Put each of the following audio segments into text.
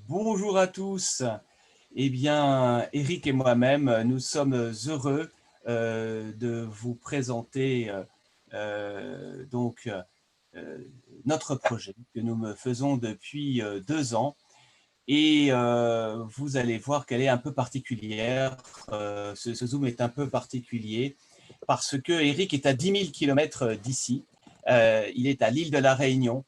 Bonjour à tous. Eh bien, Eric et moi-même, nous sommes heureux de vous présenter donc euh, notre projet que nous me faisons depuis 2 ans. Et vous allez voir qu'elle est un peu particulière. Ce Zoom est un peu particulier parce que Eric est à 10 000 km d'ici. Il est à l'île de la Réunion.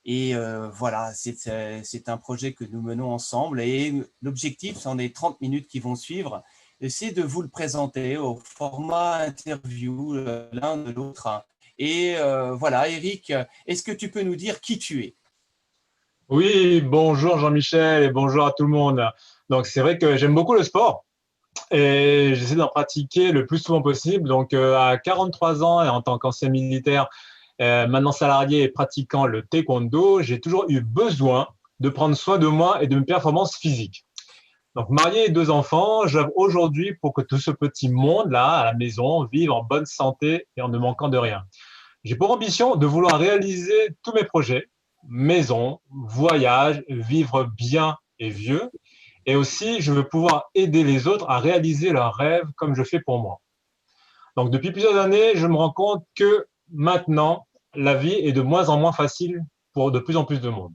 Et voilà, c'est un projet que nous menons ensemble et l'objectif, c'en est 30 minutes qui vont suivre, c'est de vous le présenter au format interview l'un de l'autre. Et voilà, Eric, est-ce que tu peux nous dire qui tu es? Oui, bonjour Jean-Michel et bonjour à tout le monde. Donc c'est vrai que j'aime beaucoup le sport et j'essaie d'en pratiquer le plus souvent possible. Donc à 43 ans et en tant qu'ancien militaire, maintenant salarié et pratiquant le taekwondo, j'ai toujours eu besoin de prendre soin de moi et de mes performances physiques. Donc marié et 2 enfants, j'œuvre aujourd'hui pour que tout ce petit monde-là à la maison vive en bonne santé et en ne manquant de rien. J'ai pour ambition de vouloir réaliser tous mes projets, maison, voyage, vivre bien et vieux. Et aussi, je veux pouvoir aider les autres à réaliser leurs rêves comme je fais pour moi. Donc, depuis plusieurs années, je me rends compte que maintenant, la vie est de moins en moins facile pour de plus en plus de monde.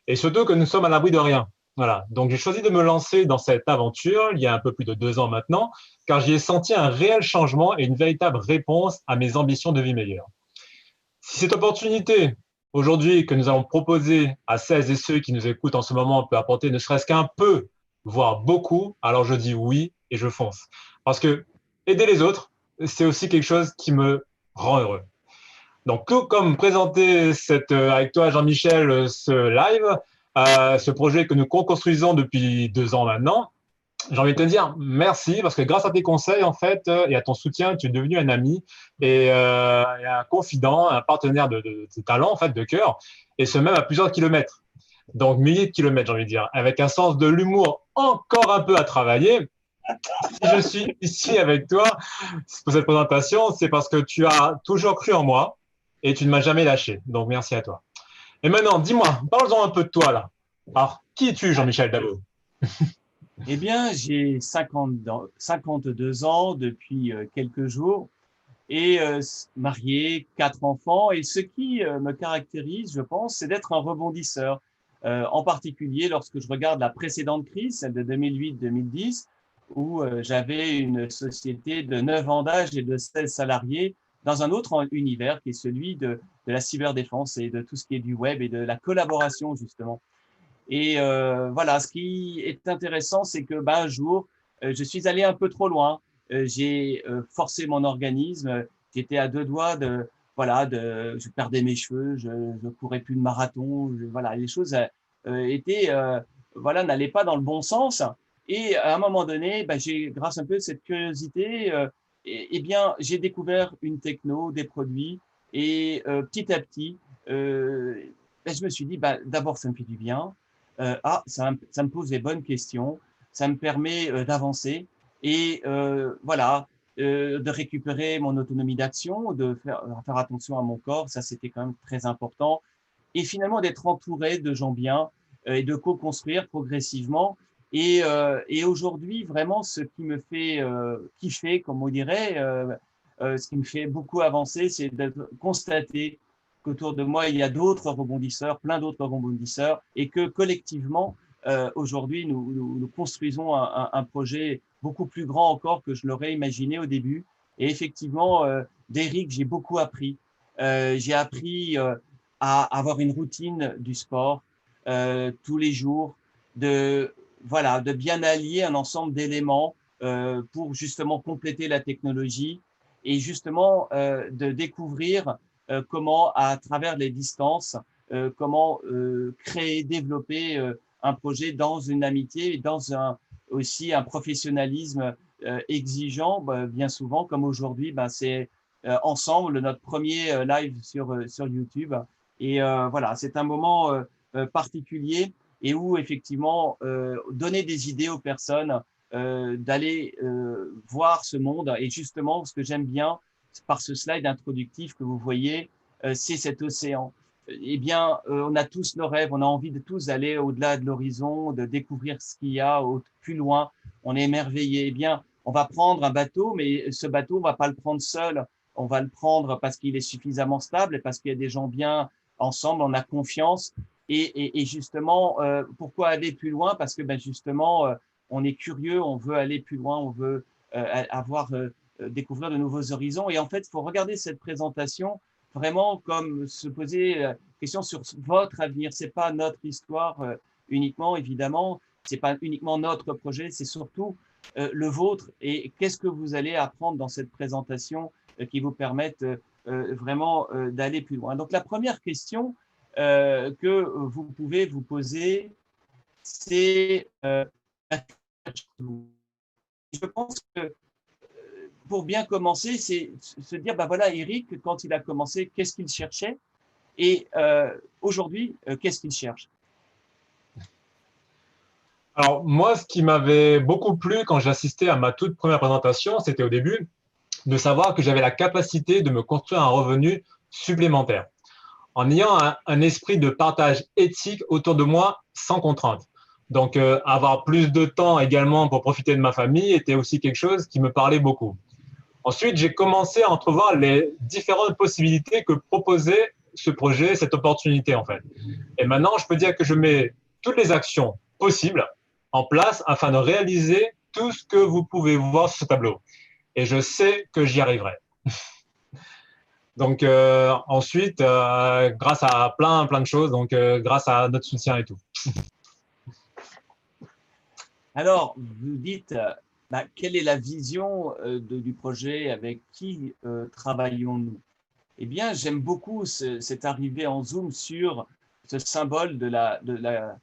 Et surtout que nous sommes à l'abri de rien. Voilà. Donc, j'ai choisi de me lancer dans cette aventure il y a un peu plus de 2 ans maintenant, car j'y ai senti un réel changement et une véritable réponse à mes ambitions de vie meilleure. Si cette opportunité aujourd'hui que nous allons proposer à celles et ceux qui nous écoutent en ce moment peut apporter ne serait-ce qu'un peu, voire beaucoup, alors je dis oui et je fonce. Parce que aider les autres, c'est aussi quelque chose qui me rend heureux. Donc, tout comme présenter avec toi, Jean-Michel, ce live, ce projet que nous co-construisons depuis 2 ans maintenant, j'ai envie de te dire merci parce que grâce à tes conseils en fait et à ton soutien, tu es devenu un ami et un confident, un partenaire de talent en fait, de cœur, et ce même à plusieurs kilomètres. Donc milliers de kilomètres, j'ai envie de dire, avec un sens de l'humour encore un peu à travailler. Si je suis ici avec toi pour cette présentation, c'est parce que tu as toujours cru en moi et tu ne m'as jamais lâché. Donc merci à toi. Et maintenant, dis-moi, parle-en un peu de toi là. Alors, qui es-tu, Jean-Michel Dabo? Eh bien, j'ai 52 ans depuis quelques jours et marié, 4 enfants. Et ce qui me caractérise, je pense, c'est d'être un rebondisseur. En particulier lorsque je regarde la précédente crise, celle de 2008-2010, où j'avais une société de 9 ans d'âge et de 16 salariés dans un autre univers qui est celui de la cyberdéfense et de tout ce qui est du web et de la collaboration, justement. Et voilà, ce qui est intéressant, c'est que un jour, je suis allé un peu trop loin. J'ai forcé mon organisme. J'étais à 2 doigts de, voilà, je perdais mes cheveux, je courais plus de marathon. Voilà, les choses étaient, voilà, n'allaient pas dans le bon sens. Et à un moment donné, j'ai, grâce un peu à cette curiosité, eh bien, j'ai découvert une techno, des produits, et petit à petit, je me suis dit, d'abord, ça me fait du bien. Ça me pose les bonnes questions, ça me permet d'avancer et voilà, de récupérer mon autonomie d'action, de faire attention à mon corps, ça c'était quand même très important. Et finalement d'être entouré de gens bien et de co-construire progressivement. Et aujourd'hui, vraiment, ce qui me fait kiffer, comme on dirait, ce qui me fait beaucoup avancer, c'est de constater qu'autour de moi, il y a d'autres rebondisseurs, plein d'autres rebondisseurs, et que collectivement, aujourd'hui, nous construisons un projet beaucoup plus grand encore que je l'aurais imaginé au début. Et effectivement, d'Eric, j'ai beaucoup appris. J'ai appris à avoir une routine du sport tous les jours, de, voilà, de bien allier un ensemble d'éléments pour justement compléter la technologie et justement de découvrir comment, à travers les distances, comment créer, développer un projet dans une amitié et dans aussi un professionnalisme exigeant, bien souvent, comme aujourd'hui, c'est ensemble notre premier live sur YouTube. Et voilà, c'est un moment particulier et où effectivement donner des idées aux personnes, d'aller voir ce monde. Et justement, ce que j'aime bien par ce slide introductif que vous voyez, c'est cet océan. eh bien, on a tous nos rêves, on a envie de tous aller au-delà de l'horizon, de découvrir ce qu'il y a plus loin. On est émerveillé. Eh bien, on va prendre un bateau, mais ce bateau, on va pas le prendre seul. On va le prendre parce qu'il est suffisamment stable et parce qu'il y a des gens bien ensemble, on a confiance. Et justement, pourquoi aller plus loin? Parce que ben justement, on est curieux, on veut aller plus loin, on veut découvrir de nouveaux horizons. Et en fait, il faut regarder cette présentation vraiment comme se poser la question sur votre avenir. C'est pas notre histoire uniquement, évidemment. C'est pas uniquement notre projet, c'est surtout le vôtre. Et qu'est-ce que vous allez apprendre dans cette présentation qui vous permettent vraiment d'aller plus loin. Donc, la première question que vous pouvez vous poser, c'est je pense que pour bien commencer, c'est se dire, ben voilà, Eric, quand il a commencé, qu'est-ce qu'il cherchait? Et aujourd'hui, qu'est-ce qu'il cherche? Alors, moi, ce qui m'avait beaucoup plu quand j'assistais à ma toute première présentation, c'était au début de savoir que j'avais la capacité de me construire un revenu supplémentaire en ayant un esprit de partage éthique autour de moi sans contrainte. Donc, avoir plus de temps également pour profiter de ma famille était aussi quelque chose qui me parlait beaucoup. Ensuite, j'ai commencé à entrevoir les différentes possibilités que proposait ce projet, cette opportunité en fait. Et maintenant, je peux dire que je mets toutes les actions possibles en place afin de réaliser tout ce que vous pouvez voir sur ce tableau. Et je sais que j'y arriverai. Donc ensuite, grâce à plein de choses, donc grâce à notre soutien et tout. Alors, vous dites, bah, quelle est la vision du projet, avec qui travaillons-nous? Eh bien, j'aime beaucoup cette arrivée en zoom sur ce symbole de la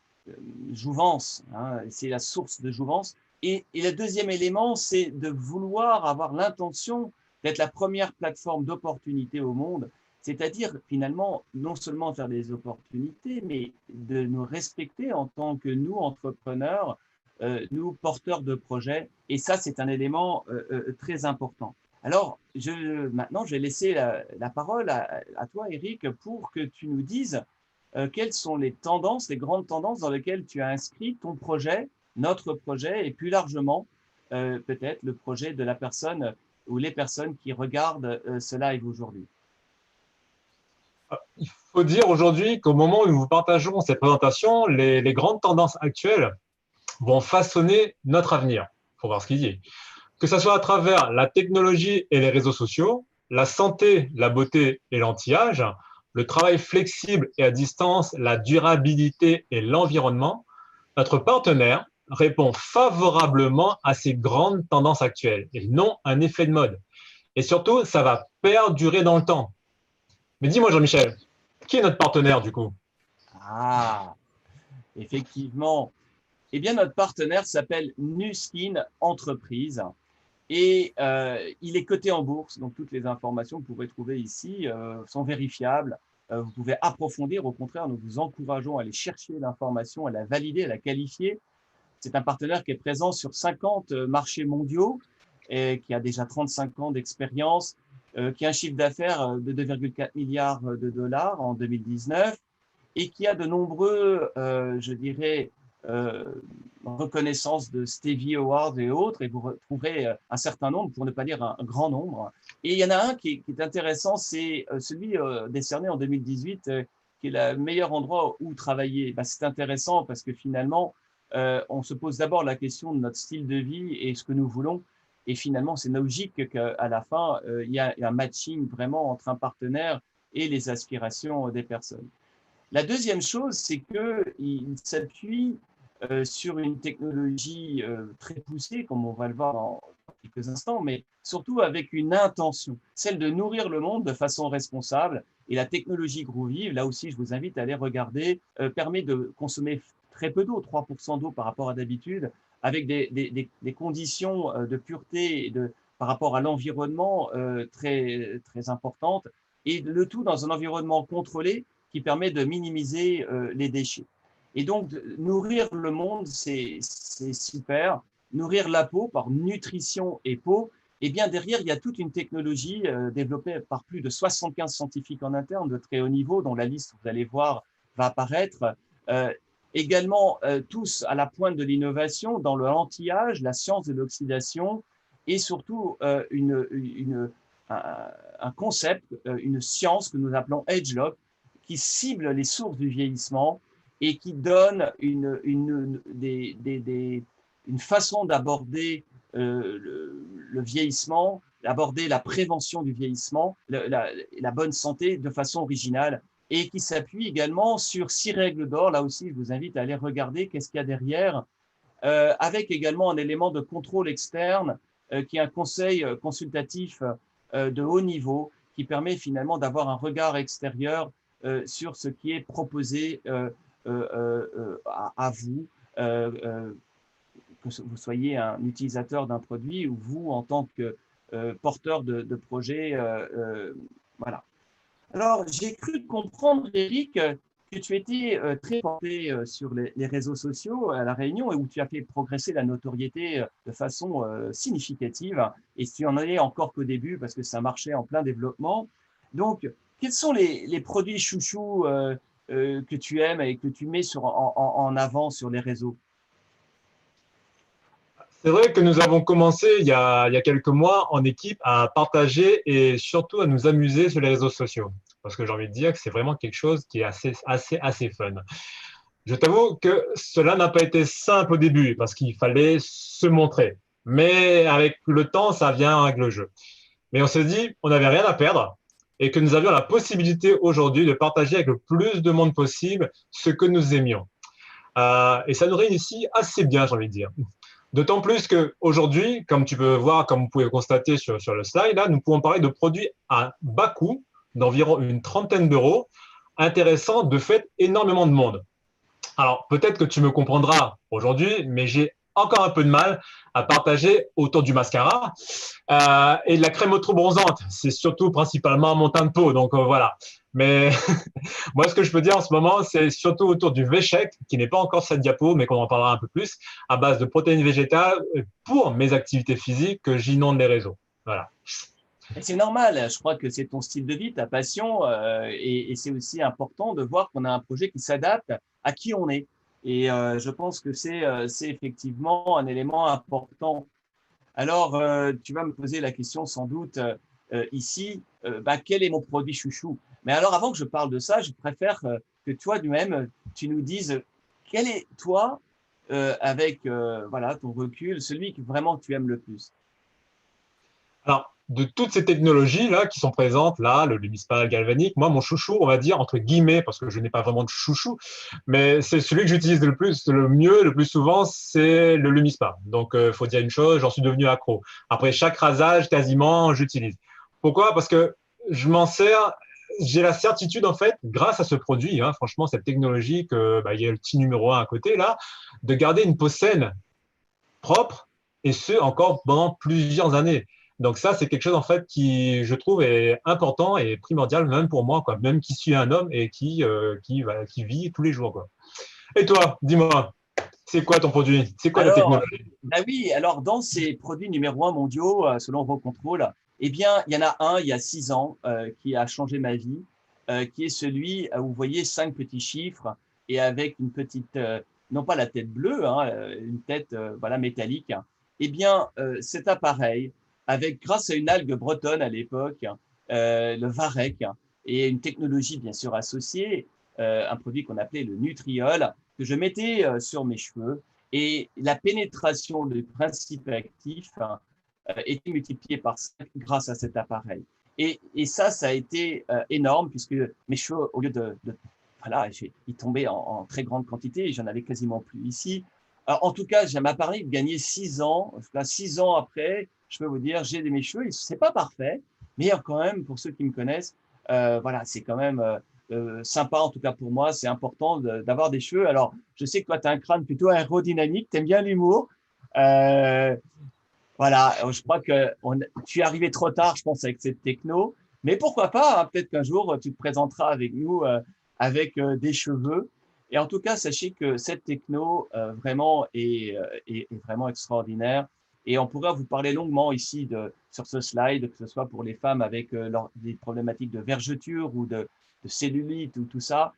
jouvence, hein, c'est la source de jouvence. Et le deuxième élément, c'est de vouloir avoir l'intention d'être la première plateforme d'opportunités au monde, c'est-à-dire finalement non seulement faire des opportunités, mais de nous respecter en tant que nous, entrepreneurs, nous, porteurs de projets. Et ça, c'est un élément très important. Alors, maintenant, je vais laisser la parole à toi, Eric, pour que tu nous dises quelles sont les tendances, les grandes tendances dans lesquelles tu as inscrit ton projet, notre projet, et plus largement, peut-être le projet de la personne ou les personnes qui regardent ce live aujourd'hui. Il faut dire aujourd'hui qu'au moment où nous vous partageons cette présentation, les grandes tendances actuelles vont façonner notre avenir. Il faut voir ce qu'il dit. Que ce soit à travers la technologie et les réseaux sociaux, la santé, la beauté et l'anti-âge, le travail flexible et à distance, la durabilité et l'environnement, notre partenaire répond favorablement à ces grandes tendances actuelles et non un effet de mode. Et surtout, ça va perdurer dans le temps. Mais dis-moi, Jean-Michel, qui est notre partenaire du coup? Ah, effectivement. Eh bien, notre partenaire s'appelle Nuskin Entreprise. Et il est coté en bourse, donc toutes les informations que vous pouvez trouver ici sont vérifiables. Vous pouvez approfondir, au contraire, nous vous encourageons à aller chercher l'information, à la valider, à la qualifier. C'est un partenaire qui est présent sur 50 marchés mondiaux et qui a déjà 35 ans d'expérience, qui a un chiffre d'affaires de 2,4 milliards de dollars en 2019 et qui a de nombreux, je dirais, euh, reconnaissances de Stevie Awards et autres, et vous retrouverez un certain nombre, pour ne pas dire un grand nombre. Et il y en a un qui est intéressant, c'est celui décerné en 2018, qui est le meilleur endroit où travailler. Ben, c'est intéressant parce que finalement, on se pose d'abord la question de notre style de vie et ce que nous voulons. Et finalement, c'est logique qu'à la fin, il y a un matching vraiment entre un partenaire et les aspirations des personnes. La deuxième chose, c'est qu'il s'appuie sur une technologie très poussée, comme on va le voir dans quelques instants, mais surtout avec une intention, celle de nourrir le monde de façon responsable. Et la technologie Groovive, là aussi, je vous invite à aller regarder, permet de consommer très peu d'eau, 3% d'eau par rapport à d'habitude, avec des conditions de pureté et par rapport à l'environnement très importantes, et le tout dans un environnement contrôlé qui permet de minimiser les déchets. Et donc, nourrir le monde, c'est super. Nourrir la peau par nutrition et peau, Eh bien, derrière, il y a toute une technologie développée par plus de 75 scientifiques en interne de très haut niveau, dont la liste, vous allez voir, va apparaître. Euh, Également, tous à la pointe de l'innovation dans le anti-âge, la science de l'oxydation et surtout un concept, une science que nous appelons AgeLock, qui cible les sources du vieillissement et qui donne une façon d'aborder le vieillissement, d'aborder la prévention du vieillissement, la bonne santé de façon originale et qui s'appuie également sur 6 règles d'or. Là aussi, je vous invite à aller regarder qu'est-ce qu'il y a derrière, avec également un élément de contrôle externe qui est un conseil consultatif de haut niveau qui permet finalement d'avoir un regard extérieur sur ce qui est proposé à vous, que vous soyez un utilisateur d'un produit ou vous en tant que porteur de projet. Voilà. Alors, j'ai cru comprendre, Eric, que tu étais très porté sur les réseaux sociaux à La Réunion et où tu as fait progresser la notoriété de façon significative. Et tu en es encore qu'au début parce que ça marchait en plein développement. Donc, quels sont les produits chouchous que tu aimes et que tu mets en avant sur les réseaux? C'est vrai que nous avons commencé il y a quelques mois en équipe à partager et surtout à nous amuser sur les réseaux sociaux. Parce que j'ai envie de dire que c'est vraiment quelque chose qui est assez fun. Je t'avoue que cela n'a pas été simple au début parce qu'il fallait se montrer. Mais avec le temps, ça vient avec le jeu. Mais on s'est dit, on n'avait rien à perdre et que nous avions la possibilité aujourd'hui de partager avec le plus de monde possible ce que nous aimions. Et ça nous réussit assez bien, j'ai envie de dire. D'autant plus qu'aujourd'hui, comme tu peux voir, comme vous pouvez le constater sur le slide, là, nous pouvons parler de produits à bas coût, d'environ une trentaine d'euros, intéressant de fait énormément de monde. Alors, peut-être que tu me comprendras aujourd'hui, mais j'ai encore un peu de mal à partager autour du mascara et de la crème auto-bronzante. C'est surtout principalement mon teint de peau, donc voilà. Mais moi, ce que je peux dire en ce moment, c'est surtout autour du V-Shake, qui n'est pas encore cette diapo, mais qu'on en parlera un peu plus, à base de protéines végétales pour mes activités physiques que j'inonde les réseaux. Voilà. Et c'est normal, je crois que c'est ton style de vie, ta passion, et c'est aussi important de voir qu'on a un projet qui s'adapte à qui on est. Et je pense que c'est effectivement un élément important. Alors, tu vas me poser la question sans doute ici, quel est mon produit chouchou? Mais alors, avant que je parle de ça, je préfère que toi, lui-même, tu nous dises quel est, toi, avec voilà, ton recul, celui que vraiment tu aimes le plus. Alors, de toutes ces technologies-là qui sont présentes, là, le Lumispal galvanique, moi, mon chouchou, on va dire, entre guillemets, parce que je n'ai pas vraiment de chouchou, mais c'est celui que j'utilise le plus, le mieux, le plus souvent, c'est le Lumispal. Donc, il faut dire une chose, j'en suis devenu accro. Après chaque rasage, quasiment, j'utilise. Pourquoi? Parce que je m'en sers, j'ai la certitude, en fait, grâce à ce produit, hein, franchement, cette technologie, que, il y a le petit numéro 1 à côté, là, de garder une peau saine, propre, et ce, encore pendant plusieurs années. Donc ça, c'est quelque chose en fait qui, je trouve, est important et primordial même pour moi, quoi. Même qui suis un homme et qui vit tous les jours, quoi. Et toi, dis-moi, c'est quoi ton produit? C'est quoi la Alors, technologie? bah oui, alors dans ces produits numéro 1 mondiaux, selon vos contrôles, eh bien, il y en a un il y a 6 ans qui a changé ma vie, qui est celui où vous voyez 5 petits chiffres et avec une petite, non pas la tête bleue, hein, une tête voilà métallique. Eh bien, cet appareil, avec grâce à une algue bretonne à l'époque, le varech, et une technologie bien sûr associée, un produit qu'on appelait le Nutriol, que je mettais sur mes cheveux et la pénétration du principe actif était multipliée par 5 grâce à cet appareil. Et ça a été énorme puisque mes cheveux, au lieu voilà, ils tombaient en très grande quantité et j'en avais quasiment plus ici. Alors, en tout cas, j'ai m'a permis de gagner 6 ans. Là, 6 ans après, je peux vous dire, j'ai mes cheveux. C'est pas parfait, mais quand même, pour ceux qui me connaissent, voilà, c'est quand même sympa, en tout cas pour moi, c'est important d'avoir des cheveux. Alors, je sais que toi, tu as un crâne plutôt aérodynamique, tu aimes bien l'humour. Euh, voilà, je crois que tu es arrivé trop tard, je pense, avec cette techno. Mais pourquoi pas, hein, peut-être qu'un jour, tu te présenteras avec nous avec des cheveux. Et en tout cas, sachez que cette techno vraiment est vraiment extraordinaire. Et on pourrait vous parler longuement ici sur ce slide, que ce soit pour les femmes avec des problématiques de vergeture ou de cellulite ou tout ça.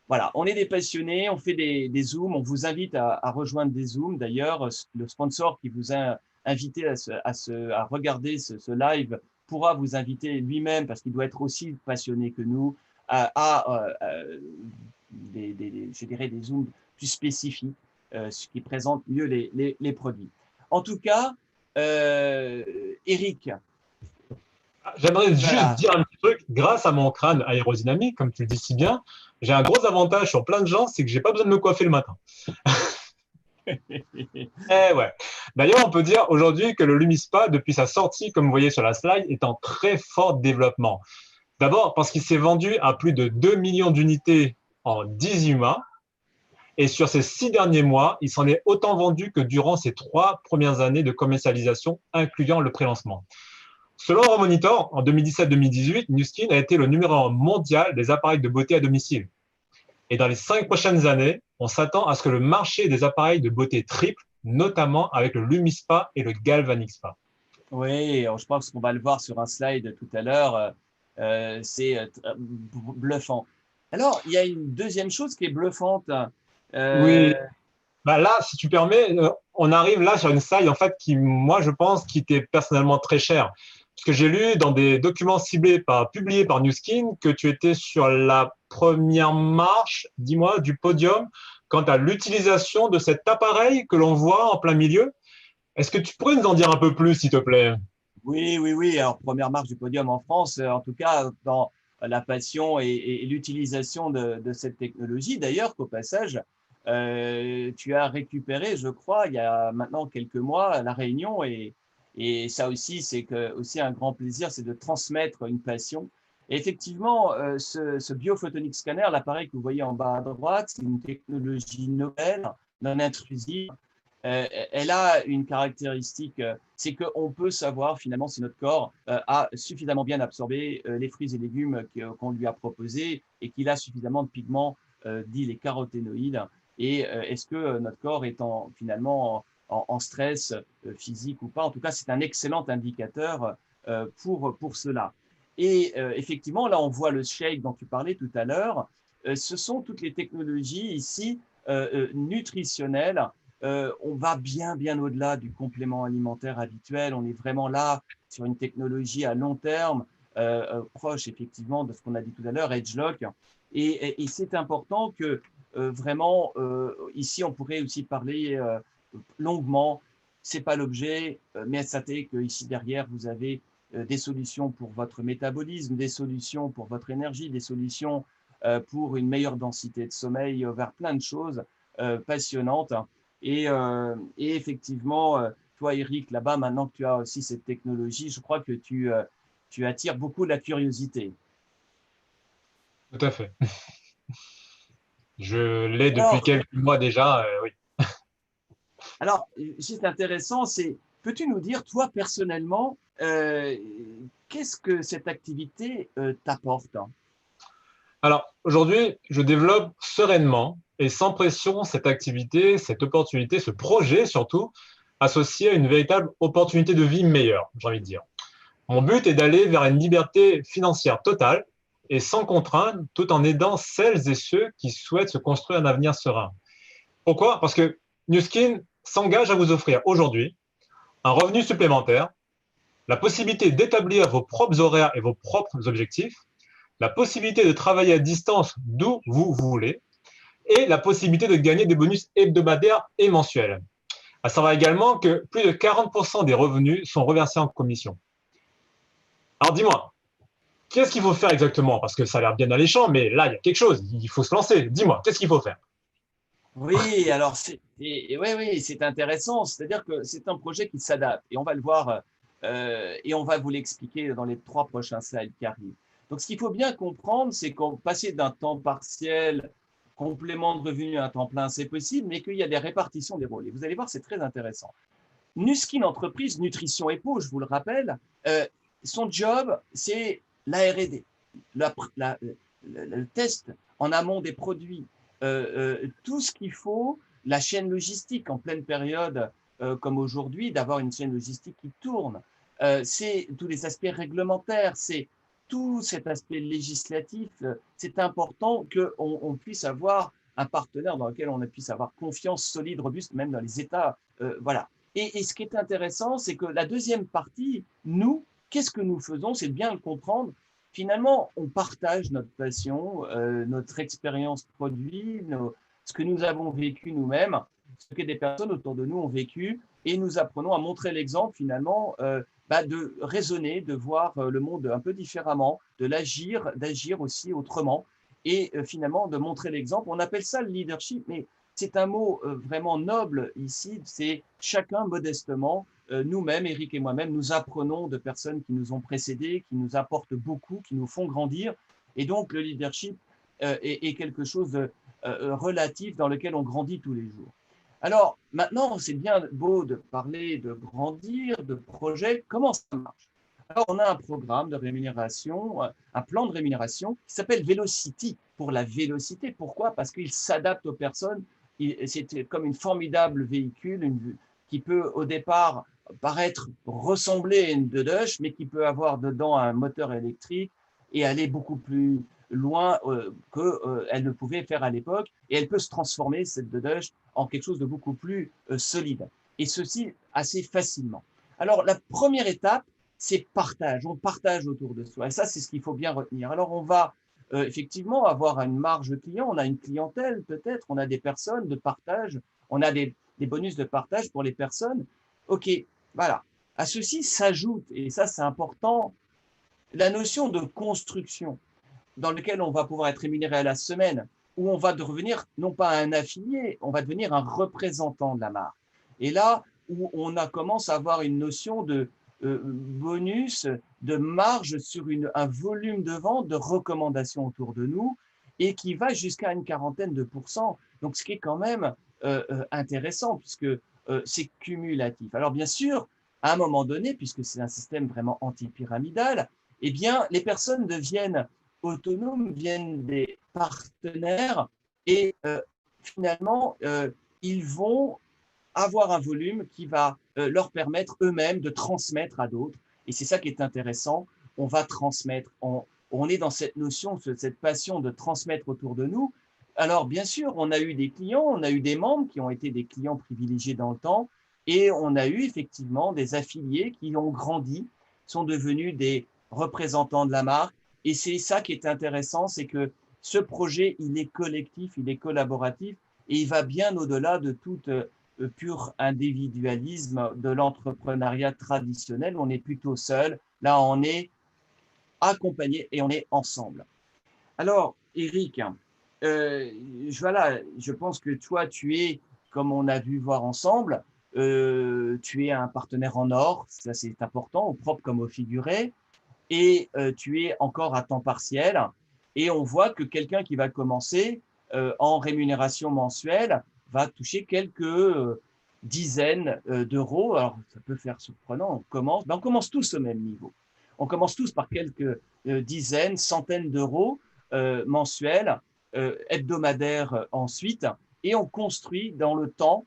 Voilà, on est des passionnés, on fait des Zooms, on vous invite à rejoindre des Zooms. D'ailleurs, le sponsor qui vous a invité à regarder ce live pourra vous inviter lui-même, parce qu'il doit être aussi passionné que nous, je dirais, des Zooms plus spécifiques, ce qui présente mieux les produits. En tout cas, Eric, J'aimerais juste voilà. dire un petit truc. Grâce à mon crâne aérodynamique, comme tu le dis si bien, j'ai un gros avantage sur plein de gens, c'est que j'ai pas besoin de me coiffer le matin. Eh ouais. D'ailleurs, on peut dire aujourd'hui que le Lumispa, depuis sa sortie, comme vous voyez sur la slide, est en très fort développement. D'abord parce qu'il s'est vendu à plus de 2 millions d'unités en 18 mois. Et sur ces 6 derniers mois, il s'en est autant vendu que durant ses 3 premières années de commercialisation, incluant le pré-lancement. Selon Euromonitor, en 2017-2018, Nu Skin a été le numéro 1 mondial des appareils de beauté à domicile. Et dans les 5 prochaines années, on s'attend à ce que le marché des appareils de beauté triple, notamment avec le Lumispa et le Galvanic Spa. Oui, je pense qu'on va le voir sur un slide tout à l'heure. C'est bluffant. Alors, il y a une deuxième chose qui est bluffante. Oui, Euh, bah là, si tu permets, on arrive là sur une slide en fait qui, moi, je pense, qui était personnellement très chère. Parce que j'ai lu dans des documents publiés par Nu Skin que tu étais sur la première marche, dis-moi, du podium quant à l'utilisation de cet appareil que l'on voit en plein milieu. Est-ce que tu pourrais nous en dire un peu plus, s'il te plaît? oui, oui, oui. Alors, première marche du podium en France, en tout cas, dans la passion et l'utilisation de cette technologie. D'ailleurs, qu'au passage, tu as récupéré, je crois, il y a maintenant quelques mois, à La Réunion. Et ça aussi, c'est aussi un grand plaisir, c'est de transmettre une passion. Et effectivement, ce biophotonic scanner, l'appareil que vous voyez en bas à droite, c'est une technologie nouvelle, non intrusive. Elle a une caractéristique, c'est qu'on peut savoir finalement si notre corps a suffisamment bien absorbé les fruits et légumes qu'on lui a proposés et qu'il a suffisamment de pigments, dits les caroténoïdes. Et est-ce que notre corps est finalement en stress physique ou pas? En tout cas, c'est un excellent indicateur pour cela. Et effectivement, là, on voit le shake dont tu parlais tout à l'heure. Ce sont toutes les technologies ici nutritionnelles. On va bien, bien au-delà du complément alimentaire habituel. On est vraiment là sur une technologie à long terme, proche effectivement de ce qu'on a dit tout à l'heure, EdgeLock. Et c'est important que vraiment, ici, on pourrait aussi parler longuement. C'est pas l'objet, mais sachez que ici derrière, vous avez des solutions pour votre métabolisme, des solutions pour votre énergie, des solutions pour une meilleure densité de sommeil, vers plein de choses passionnantes. Et effectivement, toi, Eric, là-bas, maintenant que tu as aussi cette technologie, je crois que tu attires beaucoup la curiosité. Tout à fait. Je l'ai depuis Alors, quelques mois déjà, oui. alors, c'est intéressant, c'est, peux-tu nous dire, toi, personnellement, qu'est-ce que cette activité t'apporte? Alors, aujourd'hui, je développe sereinement et sans pression cette activité, cette opportunité, ce projet surtout, associé à une véritable opportunité de vie meilleure, j'ai envie de dire. Mon but est d'aller vers une liberté financière totale et sans contrainte, tout en aidant celles et ceux qui souhaitent se construire un avenir serein. Pourquoi? Parce que Nu Skin s'engage à vous offrir aujourd'hui un revenu supplémentaire, la possibilité d'établir vos propres horaires et vos propres objectifs, la possibilité de travailler à distance d'où vous voulez et la possibilité de gagner des bonus hebdomadaires et mensuels. À savoir également que plus de 40% des revenus sont reversés en commission. Alors dis-moi, qu'est-ce qu'il faut faire exactement? Parce que ça a l'air bien alléchant, mais là, il y a quelque chose, il faut se lancer. Dis-moi, qu'est-ce qu'il faut faire? Oui, alors oui, oui, c'est intéressant. C'est-à-dire que c'est un projet qui s'adapte et on va le voir et on va vous l'expliquer dans les 3 prochains slides qui arrivent. Donc, ce qu'il faut bien comprendre, c'est qu'on passait d'un temps partiel, complément de revenu à un temps plein, c'est possible, mais qu'il y a des répartitions des rôles. Et vous allez voir, c'est très intéressant. Nuskin Entreprise Nutrition et Peau, je vous le rappelle, son job, c'est la R&D, le test en amont des produits, tout ce qu'il faut, la chaîne logistique en pleine période comme aujourd'hui, d'avoir une chaîne logistique qui tourne. C'est tous les aspects réglementaires, c'est tout cet aspect législatif. C'est important qu'on puisse avoir un partenaire dans lequel on puisse avoir confiance solide, robuste, même dans les États. Voilà. Et ce qui est intéressant, c'est que la deuxième partie, nous, qu'est-ce que nous faisons? C'est bien le comprendre. Finalement, on partage notre passion, notre expérience produit, ce que nous avons vécu nous-mêmes, ce que des personnes autour de nous ont vécu, et nous apprenons à montrer l'exemple finalement de raisonner, de voir le monde un peu différemment, d'agir aussi autrement, et finalement de montrer l'exemple. On appelle ça le leadership, mais c'est un mot vraiment noble ici, c'est chacun modestement, nous-mêmes, Eric et moi-même, nous apprenons de personnes qui nous ont précédés, qui nous apportent beaucoup, qui nous font grandir, et donc le leadership est quelque chose de relatif dans lequel on grandit tous les jours. Alors maintenant, c'est bien beau de parler de grandir, de projet, comment ça marche? Alors on a un programme de rémunération, un plan de rémunération qui s'appelle Velocity pour la vélocité. Pourquoi? Parce qu'il s'adapte aux personnes. C'est comme une formidable véhicule qui peut au départ paraître ressembler à une Dodush, mais qui peut avoir dedans un moteur électrique et aller beaucoup plus loin qu'elle ne pouvait faire à l'époque. Et elle peut se transformer, cette Dodush, en quelque chose de beaucoup plus solide. Et ceci assez facilement. Alors la première étape, c'est partage. On partage autour de soi. Et ça, c'est ce qu'il faut bien retenir. Alors, on va effectivement avoir une marge client. On a une clientèle, peut-être. On a des personnes de partage. On a des bonus de partage pour les personnes. OK, voilà. À ceci s'ajoute, et ça, c'est important, la notion de construction dans lequel on va pouvoir être rémunéré à la semaine, où on va devenir non pas un affilié, on va devenir un représentant de la marque. Et là où on commence à avoir une notion de bonus, de marge sur un volume de vente, de recommandations autour de nous, et qui va jusqu'à une quarantaine de pourcents. Donc, ce qui est quand même intéressant, puisque c'est cumulatif. Alors, bien sûr, à un moment donné, puisque c'est un système vraiment antipyramidal, eh bien, les personnes deviennent autonomes, deviennent des partenaires, et finalement, ils vont avoir un volume qui va leur permettre eux-mêmes de transmettre à d'autres. Et c'est ça qui est intéressant. On va transmettre. On est dans cette notion, cette passion de transmettre autour de nous. Alors, bien sûr, on a eu des clients, on a eu des membres qui ont été des clients privilégiés dans le temps, et on a eu effectivement des affiliés qui ont grandi, sont devenus des représentants de la marque. Et c'est ça qui est intéressant, c'est que ce projet, il est collectif, il est collaboratif, et il va bien au-delà de toute pur individualisme de l'entrepreneuriat traditionnel. On est plutôt seul. Là, on est accompagné et on est ensemble. Alors, Eric, voilà, je pense que toi, tu es, comme on a vu voir ensemble, tu es un partenaire en or, ça c'est important, au propre comme au figuré, et tu es encore à temps partiel. Et on voit que quelqu'un qui va commencer en rémunération mensuelle va toucher quelques dizaines d'euros. Alors, ça peut faire surprenant, on commence tous au même niveau. On commence tous par quelques dizaines, centaines d'euros mensuels, hebdomadaires ensuite, et on construit dans le temps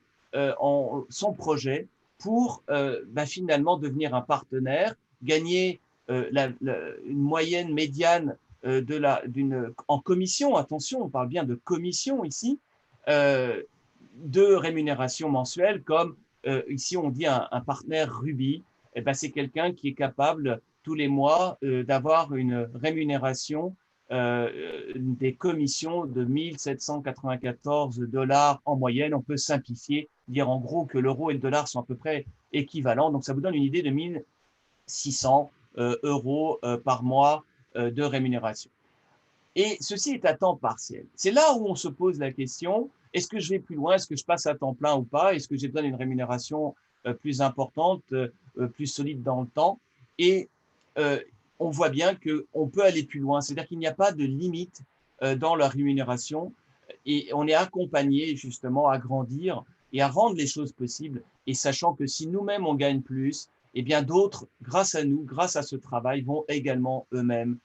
son projet pour finalement devenir un partenaire, gagner une moyenne médiane en commission, attention, on parle bien de commission ici, de rémunération mensuelle, comme ici on dit un partenaire Ruby, eh ben, c'est quelqu'un qui est capable tous les mois d'avoir une rémunération des commissions de 1794 dollars en moyenne. On peut simplifier, dire en gros que l'euro et le dollar sont à peu près équivalents. Donc ça vous donne une idée de 1600 euros par mois de rémunération. Et ceci est à temps partiel. C'est là où on se pose la question, est-ce que je vais plus loin, est-ce que je passe à temps plein ou pas, est-ce que j'ai besoin d'une rémunération plus importante, plus solide dans le temps? Et on voit bien qu'on peut aller plus loin, c'est-à-dire qu'il n'y a pas de limite dans la rémunération, et on est accompagné justement à grandir et à rendre les choses possibles, et sachant que si nous-mêmes on gagne plus, eh bien d'autres, grâce à nous, grâce à ce travail, vont également eux-mêmes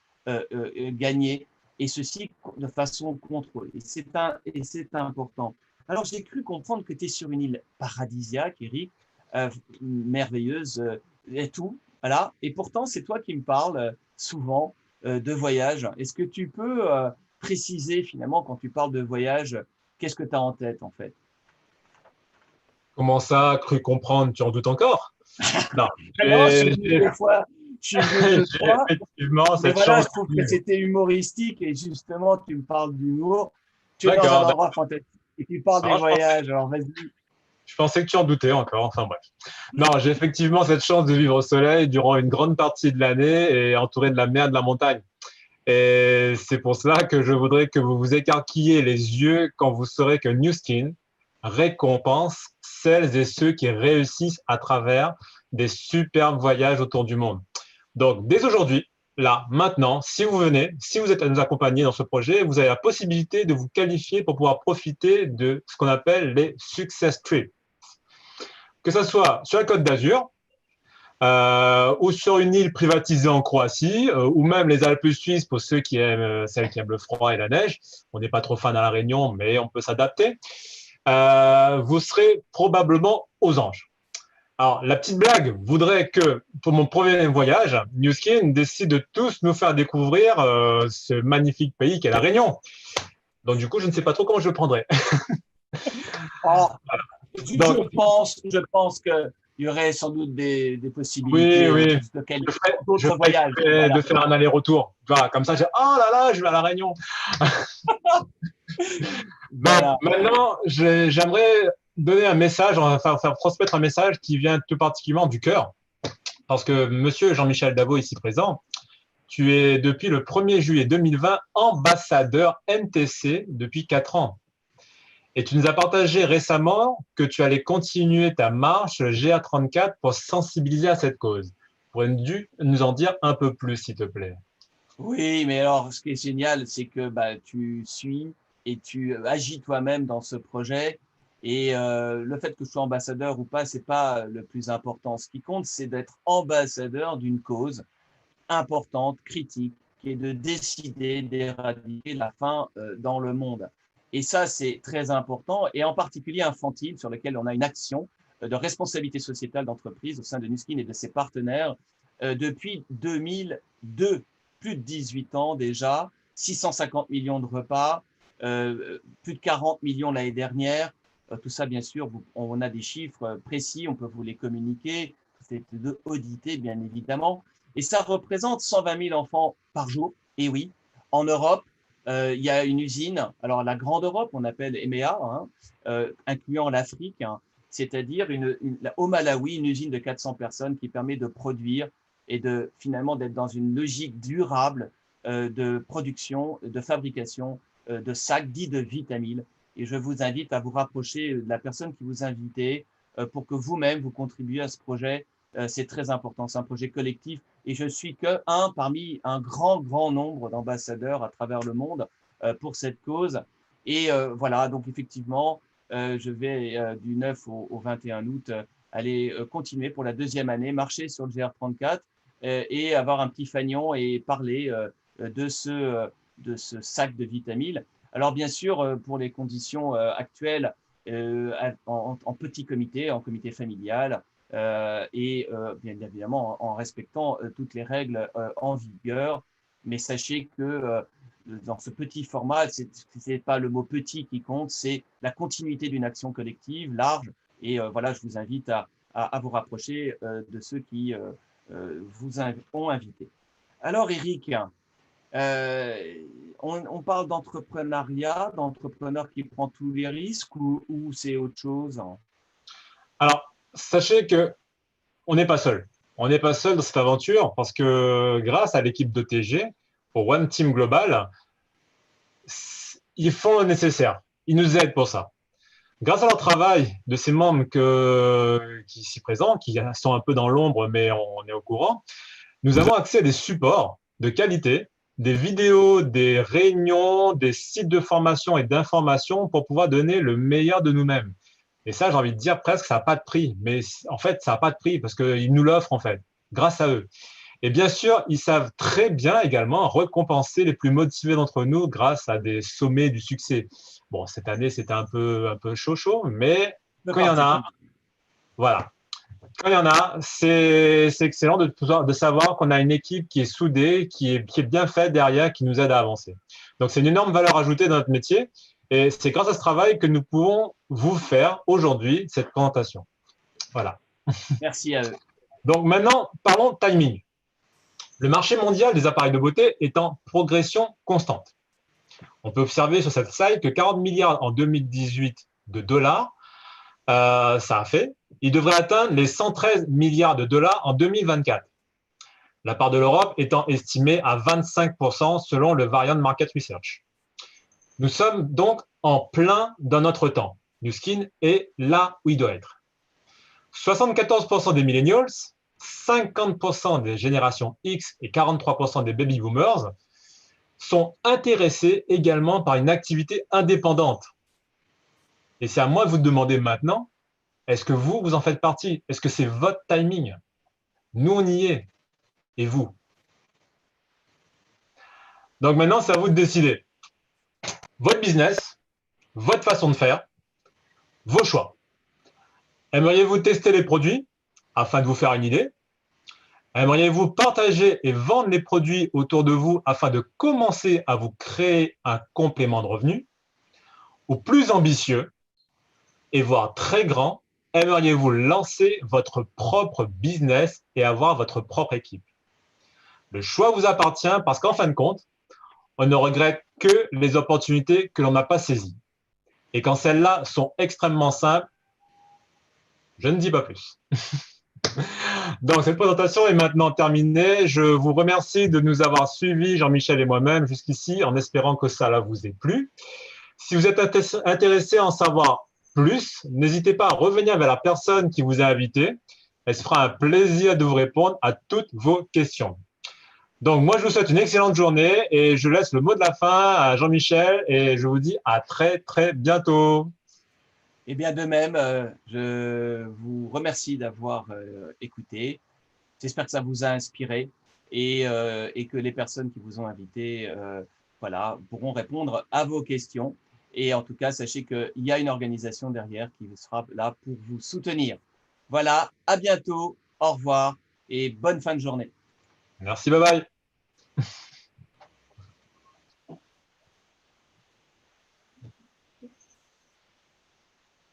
gagner, et ceci de façon contrôlée. Et c'est important. Alors, j'ai cru comprendre que tu es sur une île paradisiaque, Eric, merveilleuse et tout. Voilà. Et pourtant, c'est toi qui me parles souvent de voyage. Est-ce que tu peux préciser finalement quand tu parles de voyage, qu'est-ce que tu as en tête en fait? Comment ça, cru comprendre, tu en doutes encore? Non, Non, je suis j'ai venu deux fois, je suis venu deux j'ai fois, effectivement mais cette voilà, chance. je trouve que c'était humoristique et justement, tu me parles d'humour. Tu es dans un D'accord, endroit fantastique et tu parles des d'accord, voyages. Alors vas-y. je pensais que tu en doutais encore. Enfin bref. Non, j'ai effectivement cette chance de vivre au soleil durant une grande partie de l'année et entouré de la mer, de la montagne. Et c'est pour cela que je voudrais que vous vous écarquilliez les yeux quand vous saurez que New Skin récompense celles et ceux qui réussissent à travers des superbes voyages autour du monde. Donc, dès aujourd'hui, là, maintenant, si vous venez, si vous êtes à nous accompagner dans ce projet, vous avez la possibilité de vous qualifier pour pouvoir profiter de ce qu'on appelle les Success Trips. Que ce soit sur la Côte d'Azur, ou sur une île privatisée en Croatie, ou même les Alpes suisses pour ceux qui aiment, celles qui aiment le froid et la neige. On n'est pas trop fan à La Réunion, mais on peut s'adapter. Vous serez probablement aux anges. Alors, la petite blague voudrait que, pour mon premier voyage, New Skin décide de tous nous faire découvrir ce magnifique pays qu'est La Réunion. Donc, du coup, je ne sais pas trop comment je le prendrai. Alors, Donc, je pense qu'il y aurait sans doute des oui, possibilités oui, je d'autres ferai voyages. exprès de Voilà. faire un aller-retour. Voilà, comme ça, oh là là, je vais à La Réunion. Donc, Voilà. maintenant, j'aimerais donner un message, on va faire transmettre un message qui vient tout particulièrement du cœur. Parce que monsieur Jean-Michel Davo, ici présent, tu es depuis le 1er juillet 2020 ambassadeur MTC depuis 4 ans. Et tu nous as partagé récemment que tu allais continuer ta marche GA34 pour sensibiliser à cette cause. Pourrais-tu nous en dire un peu plus, s'il te plaît? Oui, mais alors, ce qui est génial, c'est que bah, tu suis et tu agis toi-même dans ce projet. Et le fait que je sois ambassadeur ou pas, c'est pas le plus important. Ce qui compte, c'est d'être ambassadeur d'une cause importante, critique, qui est de décider d'éradiquer la faim dans le monde. Et ça, c'est très important, et en particulier infantile, sur lequel on a une action de responsabilité sociétale d'entreprise au sein de Nuskin et de ses partenaires depuis 2002, plus de 18 ans déjà, 650 millions de repas, plus de 40 millions l'année dernière. Tout ça, bien sûr, on a des chiffres précis, on peut vous les communiquer, c'est audité, bien évidemment. Et ça représente 120 000 enfants par jour. Et oui, en Europe, il y a une usine, alors la grande Europe, on appelle EMEA, hein, incluant l'Afrique, hein, c'est-à-dire au Malawi, une usine de 400 personnes qui permet de produire et de finalement d'être dans une logique durable de production, de fabrication de sacs dits de vitamines. Et je vous invite à vous rapprocher de la personne qui vous invitez pour que vous-même vous contribuiez à ce projet. C'est très important, c'est un projet collectif et je suis que un parmi un grand nombre d'ambassadeurs à travers le monde pour cette cause. Et voilà, donc effectivement, je vais du 9 au 21 août aller continuer pour la deuxième année, marcher sur le GR34 et avoir un petit fanion et parler de ce sac de vitamines. Alors bien sûr, pour les conditions actuelles, en petit comité, en comité familial, et bien évidemment en respectant toutes les règles en vigueur. Mais sachez que dans ce petit format, ce n'est pas le mot petit qui compte, c'est la continuité d'une action collective large. Et voilà, je vous invite à vous rapprocher de ceux qui vous ont invité. Alors, Eric, on parle d'entrepreneuriat, d'entrepreneur qui prend tous les risques ou c'est autre chose? Alors, sachez que on n'est pas seul. On n'est pas seul dans cette aventure parce que grâce à l'équipe de TG, au One Team Global, ils font le nécessaire. Ils nous aident pour ça. Grâce à leur travail de ces membres qui s'y présentent, qui sont un peu dans l'ombre, mais on est au courant, nous avons accès à des supports de qualité, des vidéos, des réunions, des sites de formation et d'information pour pouvoir donner le meilleur de nous-mêmes. Et ça, j'ai envie de dire presque, ça n'a pas de prix. Mais en fait, ça n'a pas de prix parce qu'ils nous l'offrent en fait, grâce à eux. Et bien sûr, ils savent très bien également récompenser les plus motivés d'entre nous grâce à des sommets du succès. Bon, cette année, c'était un peu chaud, mais C'est quand il y en a, particulier. voilà. Quand il y en a, c'est excellent de savoir qu'on a une équipe qui est soudée, qui est bien faite derrière, qui nous aide à avancer. Donc, c'est une énorme valeur ajoutée dans notre métier. Et c'est grâce à ce travail que nous pouvons vous faire aujourd'hui cette présentation. Voilà. Merci à eux. Donc, maintenant, parlons timing. Le marché mondial des appareils de beauté est en progression constante. On peut observer sur cette slide que 40 milliards en 2018 de dollars, ça a fait. Il devrait atteindre les 113 milliards de dollars en 2024. La part de l'Europe étant estimée à 25% selon le Variant Market Research. Nous sommes donc en plein dans notre temps. Nu Skin est là où il doit être. 74% des millennials, 50% des générations X et 43% des baby boomers sont intéressés également par une activité indépendante. Et c'est à moi de vous demander maintenant, est-ce que vous en faites partie? Est-ce que c'est votre timing? Nous, on y est. Et vous? Donc maintenant, c'est à vous de décider. Votre business, votre façon de faire, vos choix. Aimeriez-vous tester les produits afin de vous faire une idée? Aimeriez-vous partager et vendre les produits autour de vous afin de commencer à vous créer un complément de revenu? Ou plus ambitieux, et voire très grand, aimeriez-vous lancer votre propre business et avoir votre propre équipe? Le choix vous appartient parce qu'en fin de compte, on ne regrette que les opportunités que l'on n'a pas saisies. Et quand celles-là sont extrêmement simples, je ne dis pas plus. Donc, cette présentation est maintenant terminée. Je vous remercie de nous avoir suivis, Jean-Michel et moi-même, jusqu'ici, en espérant que ça vous ait plu. Si vous êtes intéressé à en savoir plus, n'hésitez pas à revenir vers la personne qui vous a invité. Elle se fera un plaisir de vous répondre à toutes vos questions. Donc, moi, je vous souhaite une excellente journée et je laisse le mot de la fin à Jean-Michel et je vous dis à très, très bientôt. Eh bien, de même, je vous remercie d'avoir écouté. J'espère que ça vous a inspiré et que les personnes qui vous ont invité voilà, pourront répondre à vos questions. Et en tout cas, sachez qu'il y a une organisation derrière qui sera là pour vous soutenir. Voilà, à bientôt, au revoir et bonne fin de journée. Merci, bye bye.